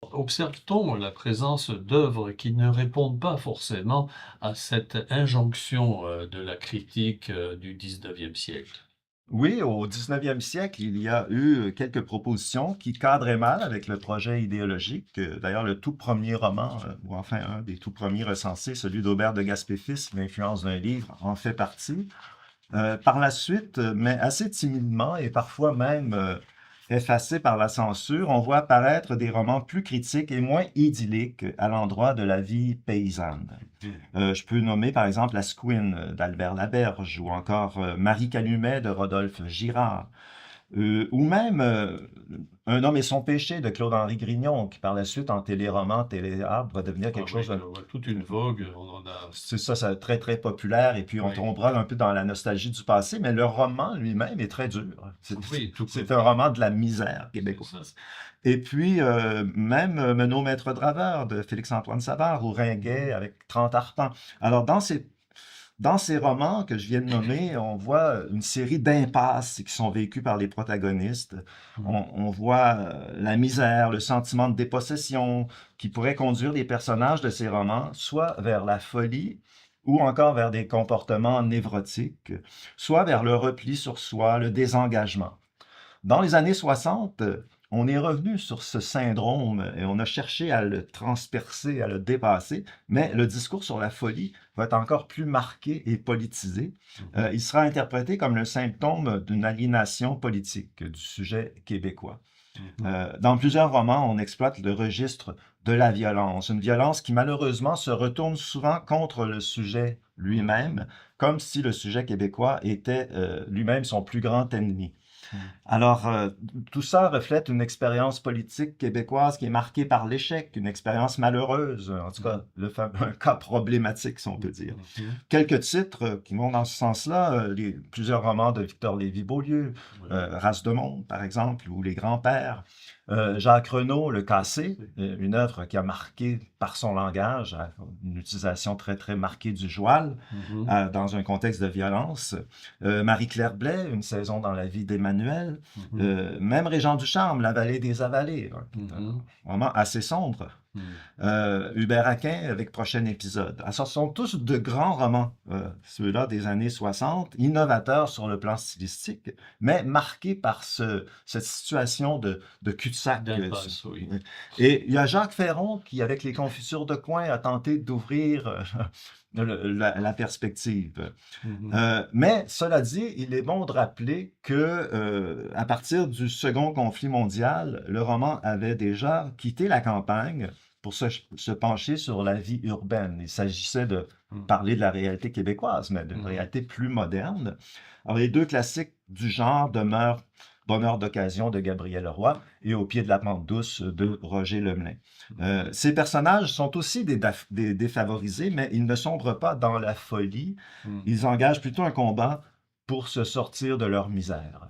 Observe-t-on la présence d'œuvres qui ne répondent pas forcément à cette injonction, de la critique, du 19e siècle? Oui, au 19e siècle, il y a eu quelques propositions qui cadraient mal avec le projet idéologique. D'ailleurs, le tout premier roman, ou enfin un des tout premiers recensés, celui d'Aubert de Gaspé-Fils, L'influence d'un livre, en fait partie. Par la suite, mais assez timidement et parfois même effacé par la censure, on voit apparaître des romans plus critiques et moins idylliques à l'endroit de la vie paysanne. Je peux nommer par exemple Asquin d'Albert Laberge ou encore Marie Calumet de Rodolphe Girard. Ou même Un homme et son péché de Claude-Henri Grignon, qui par la suite, en téléroman, téléâtre, va devenir Ah quelque oui, chose de... toute une vogue, on en a C'est ça, c'est très, très populaire, et puis on oui, tombera un peu dans la nostalgie du passé, mais le roman lui-même est très dur. oui, tout C'est un roman de la misère c'est ça. québécoise. Et puis, même Menot Maître Draveur de Félix-Antoine Savard, ou Ringuet avec 30 arpents. Alors, dans ces romans que je viens de nommer, on voit une série d'impasses qui sont vécues par les protagonistes. Mmh. On voit la misère, le sentiment de dépossession qui pourrait conduire les personnages de ces romans soit vers la folie ou encore vers des comportements névrotiques, soit vers le repli sur soi, le désengagement. Dans les années 60, on est revenu sur ce syndrome et on a cherché à le transpercer, à le dépasser, mais le discours sur la folie va être encore plus marqué et politisé. Mmh. Il sera interprété comme le symptôme d'une aliénation politique du sujet québécois. Mmh. Dans plusieurs romans, on exploite le registre de la violence, une violence qui malheureusement se retourne souvent contre le sujet lui-même, comme si le sujet québécois était lui-même son plus grand ennemi. Mmh. Alors, tout ça reflète une expérience politique québécoise qui est marquée par l'échec, une expérience malheureuse, en tout cas, un cas problématique, si on peut dire. Mmh. Quelques titres qui vont dans ce sens-là, plusieurs romans de Victor Lévy-Beaulieu, Oui. Race de monde, par exemple, ou Les Grands-Pères. Jacques Renaud, Le Cassé, une œuvre qui a marqué par son langage, une utilisation très, très marquée du joual, Mmh. dans un contexte de violence. Marie-Claire Blais, Une saison dans la vie d'Emmanuel. Mmh. Même Régent Ducharme, La vallée des avalées, Mmh. vraiment assez sombre. Mmh. Hubert Aquin avec Prochain épisode. Alors, ce sont tous de grands romans, ceux-là des années 60, innovateurs sur le plan stylistique, mais marqués par cette situation de cul-de-sac. D'impasse, oui. Et il y a Jacques Ferron qui, avec Les Confitures de coin, a tenté d'ouvrir la perspective. Mmh. Mais cela dit, il est bon de rappeler que à partir du second conflit mondial, le roman avait déjà quitté la campagne pour se pencher sur la vie urbaine. Il s'agissait de Mmh. parler de la réalité québécoise, mais d'une Mmh. réalité plus moderne. Alors, les deux classiques du genre demeurent Bonheur d'occasion de Gabriel Roy et Au pied de la pente douce de Roger Lemelin. Ces personnages sont aussi des défavorisés, mais ils ne sombrent pas dans la folie. Mmh. Ils engagent plutôt un combat pour se sortir de leur misère.